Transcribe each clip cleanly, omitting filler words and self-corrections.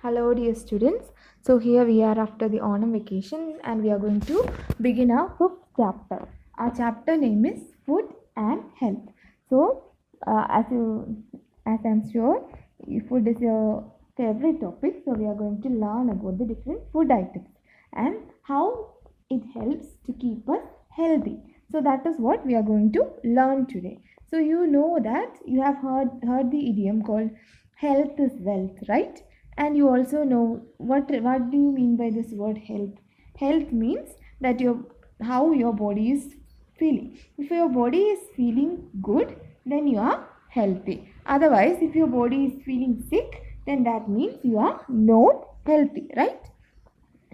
Hello dear students. So here we are after the autumn vacation and we are going to begin our fifth chapter. Our chapter name is Food and Health. So as I'm sure food is your favorite topic, so we are going to learn about the different food items and how it helps to keep us healthy. So that is what we are going to learn today. So you know that you have heard the idiom called health is wealth, right? And you also know what do you mean by this word health? Health means that how your body is feeling. If your body is feeling good, then you are healthy. Otherwise, if your body is feeling sick, then that means you are not healthy, right?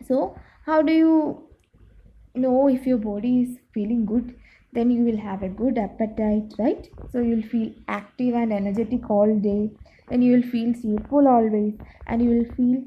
So how do you know if your body is feeling good? Then you will have a good appetite, right? So you'll feel active and energetic all day, and you will feel cheerful always, and you will feel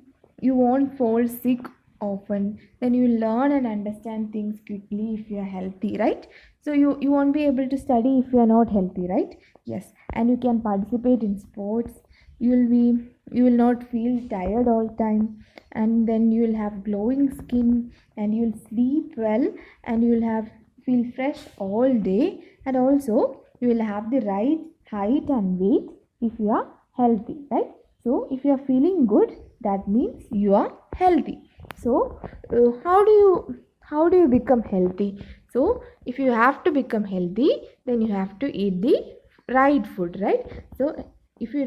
you won't fall sick often. Then you will learn and understand things quickly if you are healthy, right? So you won't be able to study if you are not healthy, right? Yes. And you can participate in sports. You will not feel tired all time, and then you will have glowing skin, and you will sleep well, and you will have feel fresh all day, and also you will have the right height and weight if you are healthy, right? So if you are feeling good, that means you are healthy. So how do you become healthy? So if you have to become healthy, then you have to eat the right food, right? So if you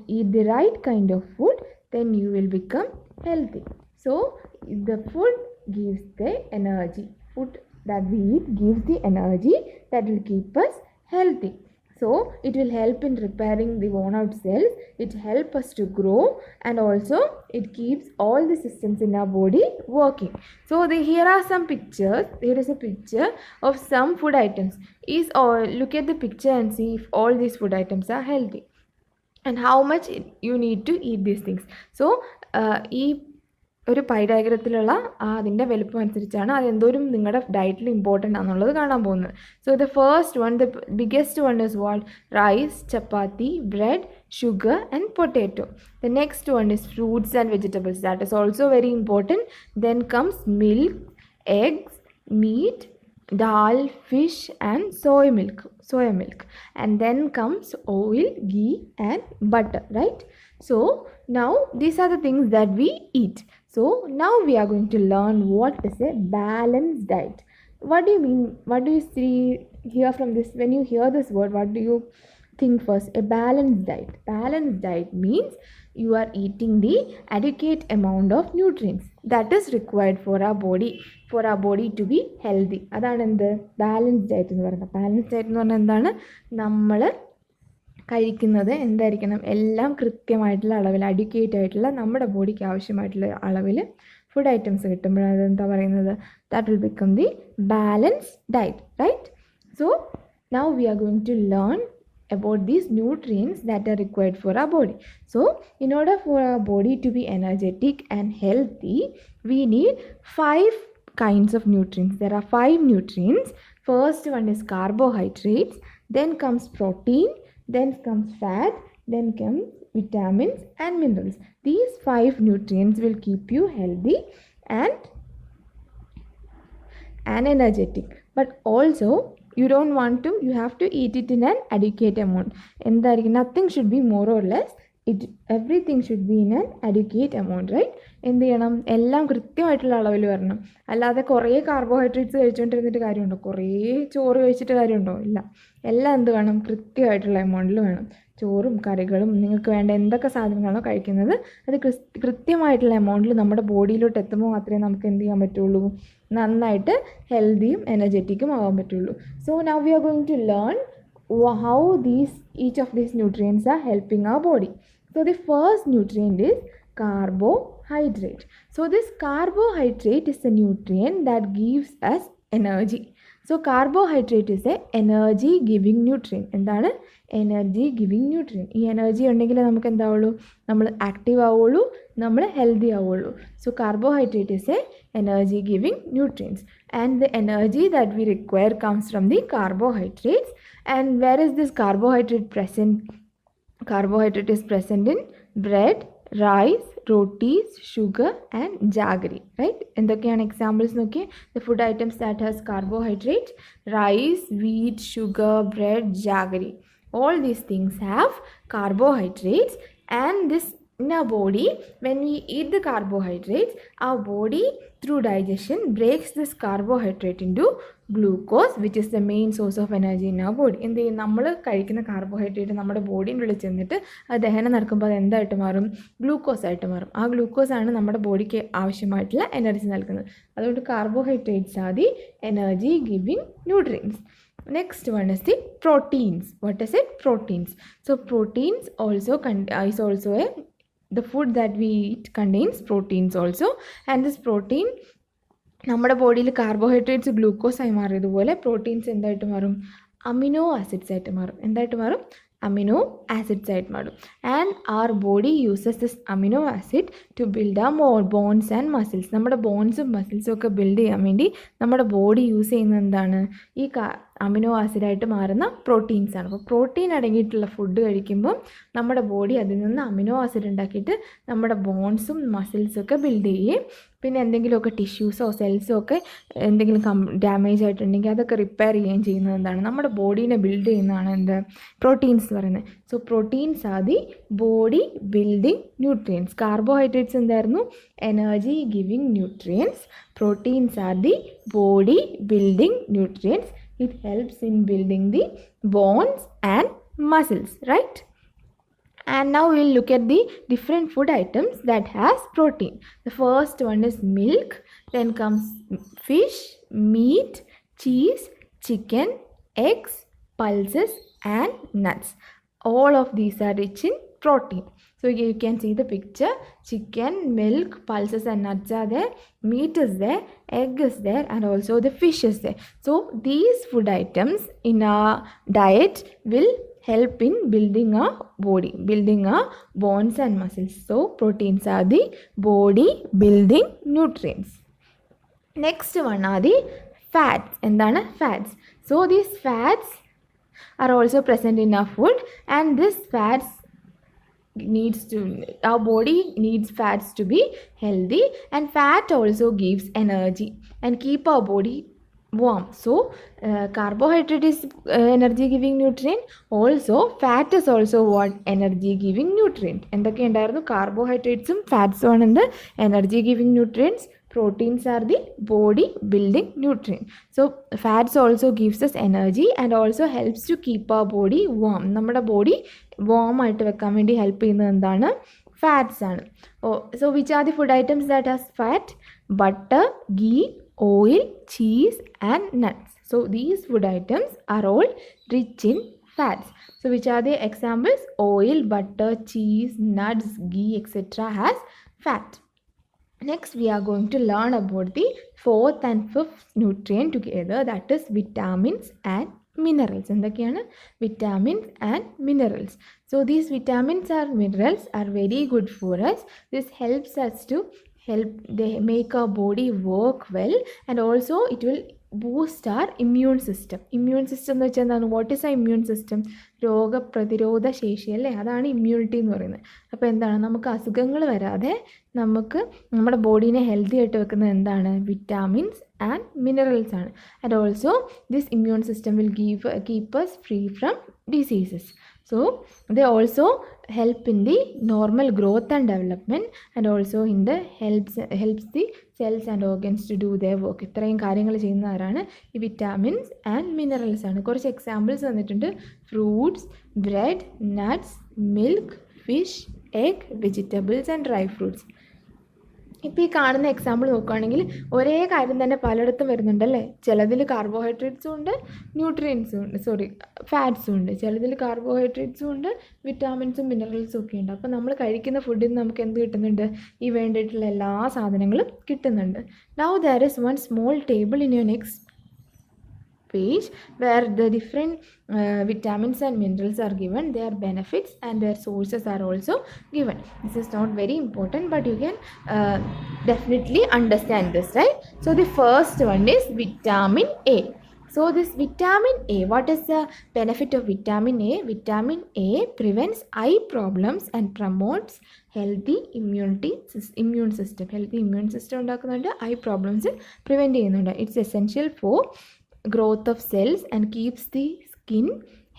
eat the right kind of food, then you will become healthy. So the food gives the energy. Food that we eat gives the energy that will keep us healthy. So it will help in repairing the worn out cells. It helps us to grow, and also it keeps all the systems in our body working. So here are some pictures. Here is a picture of some food items. Look at the picture and see if all these food items are healthy and how much you need to eat these things. So ഈ ഒരു pi ഡയഗ്രത്തിലുള്ള അതിൻ്റെ വലുപ്പം അനുസരിച്ചാണ് അത് എന്തോരം നിങ്ങളുടെ ഡയറ്റിൽ important ആണെന്നുള്ളത് കാണാൻ പോകുന്നത്. So the first one, the biggest one is what? Rice, chapati, bread, sugar and potato. The next one is fruits and vegetables. That is also very important. Then comes milk, eggs, meat, dal, fish and soy milk. And then comes oil, ghee and butter, right? So now these are the things that we eat. So now we are going to learn what is a balanced diet. What do you mean? What do you hear from this? When you hear this word, what do you think first? A balanced diet. Balanced diet means you are eating the adequate amount of nutrients that is required for our body to be healthy. അതാണ് എന്ത് balanced diet എന്ന് പറയുന്നത്. Balanced diet എന്ന് പറഞ്ഞാൽ എന്താണ്? നമ്മൾ കഴിക്കുന്നത് എന്തായിരിക്കണം? എല്ലാം കൃത്യമായിട്ടുള്ള അളവിൽ, അഡ്യൂക്കേറ്റ് ആയിട്ടുള്ള നമ്മുടെ ബോഡിക്ക് ആവശ്യമായിട്ടുള്ള അളവിൽ ഫുഡ് ഐറ്റംസ് കിട്ടുമ്പോഴാണ് അതെന്താ പറയുന്നത്? That will become the balanced diet, right? So now we are going to learn about these nutrients that are required for our body. So in order for our body to be energetic and healthy, we need 5 kinds of nutrients. There are 5 nutrients. First one is carbohydrates, then comes protein, then comes fat, then comes vitamins and minerals. These 5 nutrients will keep you healthy and energetic. But also you don't want to, you have to eat it in an adequate amount. Nothing should be more or less. Everything should be in an adequate amount, right? എന്ത് ചെയ്യണം? എല്ലാം കൃത്യമായിട്ടുള്ള അളവിൽ വരണം. അല്ലാതെ കുറേ carbohydrates കഴിച്ചുകൊണ്ടിരുന്നിട്ട് കാര്യമുണ്ടോ? കുറേ ചോറ് കഴിച്ചിട്ട് കാര്യമുണ്ടോ? ഇല്ല. എല്ലാം എന്ത് വേണം? കൃത്യമായിട്ടുള്ള എമൗണ്ടിൽ വേണം. ചോറും കറികളും നിങ്ങൾക്ക് വേണ്ട എന്തൊക്കെ സാധനങ്ങളാണോ കഴിക്കുന്നത് അത് കൃത്യമായിട്ടുള്ള എമൗണ്ടിൽ നമ്മുടെ ബോഡിയിലോട്ട് എത്തുമ്പോൾ മാത്രമേ നമുക്ക് എന്ത് ചെയ്യാൻ പറ്റുള്ളൂ? നന്നായിട്ട് ഹെൽത്തിയും എനർജറ്റിക്കും ആവാൻ പറ്റുള്ളൂ. So now we are going to learn how each of these nutrients are helping our body. So the first nutrient is carbohydrate. So this carbohydrate is a nutrient that gives us energy. So carbohydrate is a energy giving nutrient. എന്താണ്? Energy giving nutrient. ഈ energy ഉണ്ടെങ്കിൽ നമുക്ക് എന്താവുള്ളൂ? നമ്മൾ active ആവുള്ളൂ, നമ്മൾ healthy ആവുള്ളൂ. So carbohydrate is A energy giving nutrients, and the energy that we require comes from the carbohydrates. And where is this carbohydrate present? Carbohydrate is present in bread, rice, rotis, sugar and jaggery, right? എന്തൊക്കെയാണ് examples നോക്കിയേ. The food items that has carbohydrate, rice, wheat, sugar, bread, jaggery. All these things have carbohydrates, and this in our body, when we eat the carbohydrates, our body through digestion breaks this carbohydrate into glucose, which is the main source of energy in our body. എന്ത് ചെയ്യും, നമ്മൾ കഴിക്കുന്ന carbohydrate നമ്മുടെ ബോഡിൻ്റെ ഉള്ളിൽ ചെന്നിട്ട് അത് ദഹനം നടക്കുമ്പോൾ അത് എന്തായിട്ട് മാറും, ഗ്ലൂക്കോസ് ആയിട്ട് മാറും. ആ ഗ്ലൂക്കോസാണ് നമ്മുടെ ബോഡിക്ക് ആവശ്യമായിട്ടുള്ള എനർജി നൽകുന്നത്. അതുകൊണ്ട് carbohydrates are the energy giving nutrients. Next one is the proteins. What is it? Proteins. So proteins also is also the food that we eat contains proteins also, and this protein നമ്മുടെ ബോഡിയിൽ carbohydrates glucose ആയി മാറിയതുപോലെ proteins എന്തായിട്ട് മാറും, amino acids ആയിട്ട് മാറും. എന്തായിട്ട് മാറും, amino acids ആയിട്ട് മാറും. And our body uses this amino acid to build a bones and muscles. നമ്മുടെ ബോൺസും മസിൽസും ഒക്കെ ബിൽഡ് ചെയ്യാൻ വേണ്ടി നമ്മുടെ ബോഡി യൂസ് ചെയ്യുന്നത് എന്താണ്, ഈ അമിനോ ആസിഡായിട്ട് മാറുന്ന പ്രോട്ടീൻസാണ്. അപ്പോൾ പ്രോട്ടീൻ അടങ്ങിയിട്ടുള്ള ഫുഡ് കഴിക്കുമ്പോൾ നമ്മുടെ ബോഡി അതിൽ നിന്ന് അമിനോ ആസിഡ് ഉണ്ടാക്കിയിട്ട് നമ്മുടെ ബോൺസും മസിൽസും ഒക്കെ ബിൽഡ് ചെയ്യുകയും പിന്നെ എന്തെങ്കിലുമൊക്കെ ടിഷ്യൂസോ സെൽസോ ഒക്കെ എന്തെങ്കിലും ഡാമേജ് ആയിട്ടുണ്ടെങ്കിൽ അതൊക്കെ റിപ്പയർ ചെയ്യുകയും ചെയ്യുന്നത് എന്താണ്, നമ്മുടെ ബോഡീനെ ബിൽഡ് ചെയ്യുന്നതാണ് എന്ത്, പ്രോട്ടീൻസ് എന്ന് പറയുന്നത്. So proteins are the body building nutrients. Carbohydrates എന്തായിരുന്നു, energy giving nutrients. Proteins are the body building nutrients. It helps in building the bones and muscles, right? And now we'll look at the different food items that has protein. The first one is milk, then comes fish, meat, cheese, chicken, eggs, pulses and nuts. All of these are rich in protein. So you can see the picture. Chicken, milk, pulses and nuts are there. Meat is there. Egg is there. And also the fish is there. So these food items in our diet will help in building our body, building our bones and muscles. So proteins are the body building nutrients. Next one are the fats. എന്താണ് fats? So these fats are also present in our food, and this fats our body needs fats to be healthy, and fat also gives energy and keep our body warm. So carbohydrate is energy giving nutrient. Also fat is also what, energy giving nutrient. എന്തൊക്കെ ഉണ്ടായിരുന്നു, കാർബോഹൈഡ്രേറ്റ്സും ഫാറ്റ്സും ആണ് എന്ത്, energy giving nutrients. Proteins are the body building nutrient. So fats also gives us energy and also helps to keep our body warm. നമ്മുടെ body warm ആയിട്ട് വെക്കാൻ വേണ്ടി help ചെയ്യുന്നത് എന്താണ്, ഫാറ്റ്സ് ആണ്. So which are the food items that has fat? Butter, ghee, oil, cheese and nuts. So these food items are all rich in fats. So which are the examples? Oil, butter, cheese, nuts, ghee, etc. has fat. Next we are going to learn about the fourth and fifth nutrient together, that is vitamins and minerals. എന്തൊക്കെയാണ്, vitamins and minerals. So these vitamins and minerals are very good for us. This helps us to they make our body work well, and also it will boost our immune system. Immune system എന്ന് വെച്ചാൽ എന്താണ്, what is ആ immune system, രോഗപ്രതിരോധ ശേഷി അല്ലേ, അതാണ് immunity എന്ന് പറയുന്നത്. അപ്പോൾ എന്താണ്, നമുക്ക് അസുഖങ്ങൾ വരാതെ നമുക്ക് നമ്മുടെ ബോഡീനെ ഹെൽത്തി ആയിട്ട് വെക്കുന്നത് എന്താണ്, വിറ്റാമിൻസ് ആൻഡ് മിനറൽസ് ആണ്. And also this immune system will keep us free from diseases. So they also help in the normal growth and development, and also in the helps the cells and organs to do their work. ഇത്രയും കാര്യങ്ങൾ ചെയ്യുന്നവരാണ് ഈ vitamins and minerals ആണ്. കുറച്ച് examples വന്നിട്ടുണ്ട്. Fruits, bread, nuts, milk, fish, egg, vegetables and dry fruits. ഇപ്പോൾ ഈ കാണുന്ന എക്സാമ്പിൾ നോക്കുകയാണെങ്കിൽ ഒരേ കാര്യം തന്നെ പലയിടത്തും വരുന്നുണ്ടല്ലേ. ചിലതിൽ കാർബോഹൈഡ്രേറ്റ്സും ഉണ്ട്, ന്യൂട്രിയൻസും ഉണ്ട്, ഫാറ്റ്സും ഉണ്ട്. ചിലതിൽ കാർബോഹൈഡ്രേറ്റ്സും ഉണ്ട്, വിറ്റാമിൻസും മിനറൽസും ഒക്കെ ഉണ്ട്. അപ്പോൾ നമ്മൾ കഴിക്കുന്ന ഫുഡിൽ നിന്ന് നമുക്ക് എന്ത് കിട്ടുന്നുണ്ട്, ഈ വേണ്ടിയിട്ടുള്ള എല്ലാ സാധനങ്ങളും കിട്ടുന്നുണ്ട്. Now there is one small table in your next page where the different vitamins and minerals are given, their benefits and their sources are also given. This is not very important, but you can definitely understand this, right? So the first one is vitamin A. So this vitamin A, what is the benefit of vitamin A? Vitamin A prevents eye problems and promotes healthy immune system. Healthy immune system ഉണ്ടാക്കുന്നുണ്ട്, eye problems prevent ചെയ്യുന്നുണ്ട്. It's essential for growth of cells and keeps the skin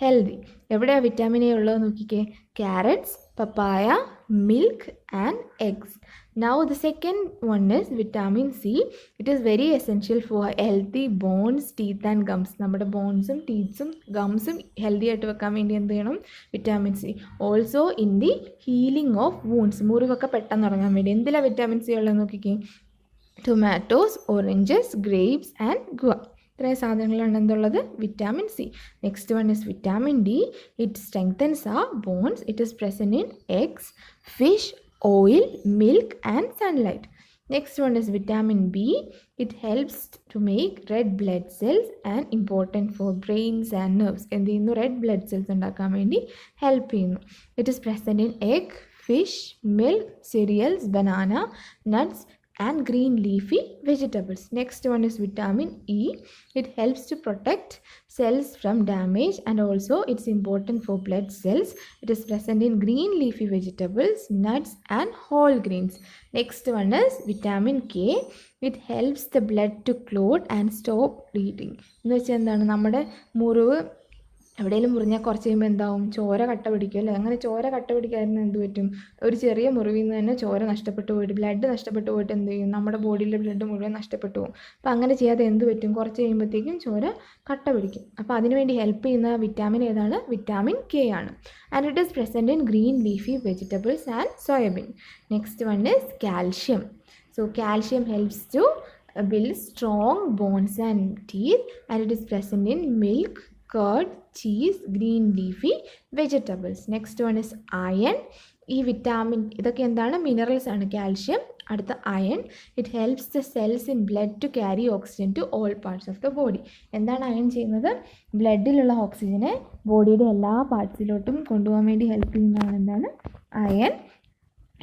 healthy. എവിടെയാണ് vitamin A ഉള്ളത് നോക്കിക്കേ? Carrots, papaya, milk and eggs. Now the second one is vitamin C. It is very essential for healthy bones, teeth and gums. നമ്മുടെ ബോൺസും ടീത്ത്സും ഗംസും healthy ആയിട്ട് വെക്കാൻ വേണ്ടി എന്ത് ചെയ്യണം? Vitamin C. Also in the healing of wounds, മുറിവൊക്കെ പെട്ടെന്ന് ഉറങ്ങാൻ വേണ്ടി എന്തിലാണ് വിറ്റാമിൻ സി ഉള്ളത് നോക്കിക്കേ? Tomatoes, oranges, grapes and guava. ഇത്രയും സാധനങ്ങളാണ് എന്തുള്ളത്? Vitamin C. Next one is vitamin D. It strengthens the bones. It is present in eggs, fish, oil, milk and sunlight. Next one is vitamin B. It helps to make red blood cells and important for brains and nerves. എന്ത് ചെയ്യുന്നു? Red blood cells ഉണ്ടാക്കാൻ വേണ്ടി help ചെയ്യുന്നു. It is present in egg, fish, milk, cereals, banana, nuts and green leafy vegetables. Next one is vitamin E. It helps to protect cells from damage and also it's important for blood cells. It is present in green leafy vegetables, nuts and whole grains. Next one is vitamin K. It helps the blood to clot and stop bleeding. എന്ന് വെച്ചാൽ എന്താണ്? നമ്മുടെ മുറിവ് എവിടെയെങ്കിലും മുറിഞ്ഞാൽ കുറച്ച് കഴിയുമ്പോൾ എന്താവും? ചോര കട്ട പിടിക്കും അല്ലേ? അങ്ങനെ ചോര കട്ട പിടിക്കാതിരുന്ന എന്ത് പറ്റും? ഒരു ചെറിയ മുറിവിൽ നിന്ന് തന്നെ ചോര നഷ്ടപ്പെട്ടു പോയിട്ട്, ബ്ലഡ് നഷ്ടപ്പെട്ടു പോയിട്ട് എന്ത് ചെയ്യും? നമ്മുടെ ബോഡിയിലെ ബ്ലഡ് മുഴുവൻ നഷ്ടപ്പെട്ടു പോകും. അപ്പോൾ അങ്ങനെ ചെയ്യാതെ എന്ത് പറ്റും? കുറച്ച് കഴിയുമ്പോഴത്തേക്കും ചോര കട്ട പിടിക്കും. അപ്പോൾ അതിനുവേണ്ടി ഹെൽപ്പ് ചെയ്യുന്ന വിറ്റാമിൻ ഏതാണ്? വിറ്റാമിൻ കെ ആണ്. And it is present in green leafy vegetables and soybean. Next one is calcium. So calcium helps to build strong bones and teeth and it is present in milk, curd, cheese, green leafy vegetables. Next one is iron. ഈ vitamin ഇതൊക്കെ എന്താണ്? Minerals ആണ്. Calcium, അടുത്ത iron. It helps the cells in blood to carry oxygen to all parts of the body. എന്താണ് iron ചെയ്യുന്നത്? ബ്ലഡിലുള്ള ഓക്സിജനെ ബോഡിയുടെ എല്ലാ പാർട്സിലോട്ടും കൊണ്ടുപോകാൻ വേണ്ടി ഹെൽപ്പ് ചെയ്യുന്നതാണ് എന്താണ്? Iron.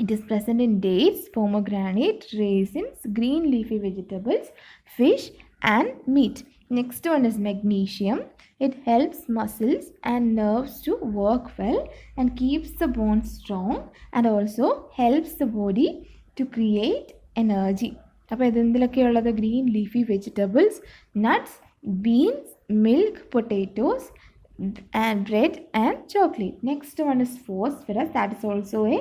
It is present in dates, pomegranate, raisins, green leafy vegetables, fish and meat. Next one is magnesium. It helps muscles and nerves to work well and keeps the bones strong and also helps the body to create energy. അപ്പോൾ ഇതെന്തിലൊക്കെയുള്ളത്? Green leafy vegetables, nuts, beans, milk, potatoes and bread and chocolate. Next one is phosphorus. That is also a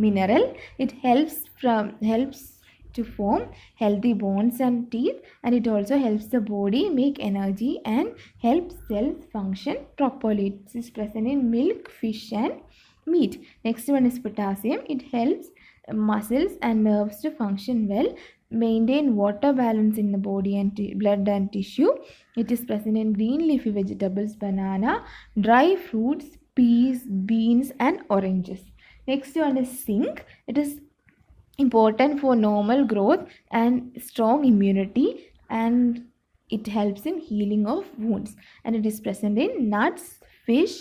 mineral. It helps to form healthy bones and teeth and it also helps the body make energy and helps cells function properly. It is present in milk, fish and meat. Next one is potassium. It helps muscles and nerves to function well, maintain water balance in the body and blood and tissue. It is present in green leafy vegetables, banana, dry fruits, peas, beans and oranges. Next one is zinc. It is important for normal growth and strong immunity and it helps in healing of wounds and it is present in nuts, fish,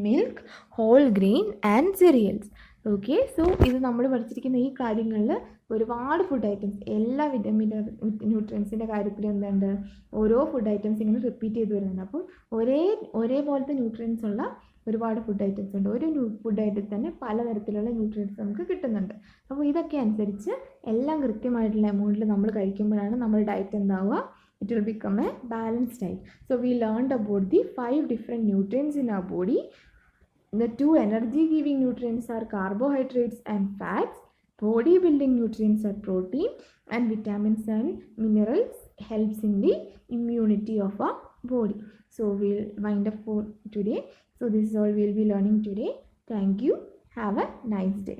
milk, whole grain and cereals. Okay, so ഇത് നമ്മൾ പഠിച്ചിരിക്കുന്ന ഈ കാര്യങ്ങളിൽ ഒരുപാട് food items, എല്ലാ vitamin ന്യൂട്രിയൻസിൻ്റെ കാര്യത്തിൽ എന്തുണ്ട്? ഓരോ food items ഇങ്ങനെ റിപ്പീറ്റ് ചെയ്ത് വരുന്നുണ്ട്. അപ്പം ഒരേപോലത്തെ ന്യൂട്രിയൻസ് ഉള്ള ഒരുപാട് ഫുഡ് ഐറ്റംസ് ഉണ്ട്. ഒരു ഫുഡ് ഐറ്റത്തിൽ തന്നെ പലതരത്തിലുള്ള ന്യൂട്രിയൻസ് നമുക്ക് കിട്ടുന്നുണ്ട്. അപ്പോൾ ഇതൊക്കെ അനുസരിച്ച് എല്ലാം കൃത്യമായിട്ടുള്ള എമൗണ്ടിൽ നമ്മൾ കഴിക്കുമ്പോഴാണ് നമ്മുടെ diet എന്താവുക? It will become a balanced diet. So we learned about the 5 different nutrients in our body. The 2 energy giving nutrients are carbohydrates and fats. Body building nutrients are protein and vitamins and minerals helps in the immunity of our body. So we'll wind up for today. So this is all we'll be learning today. Thank you. Have a nice day.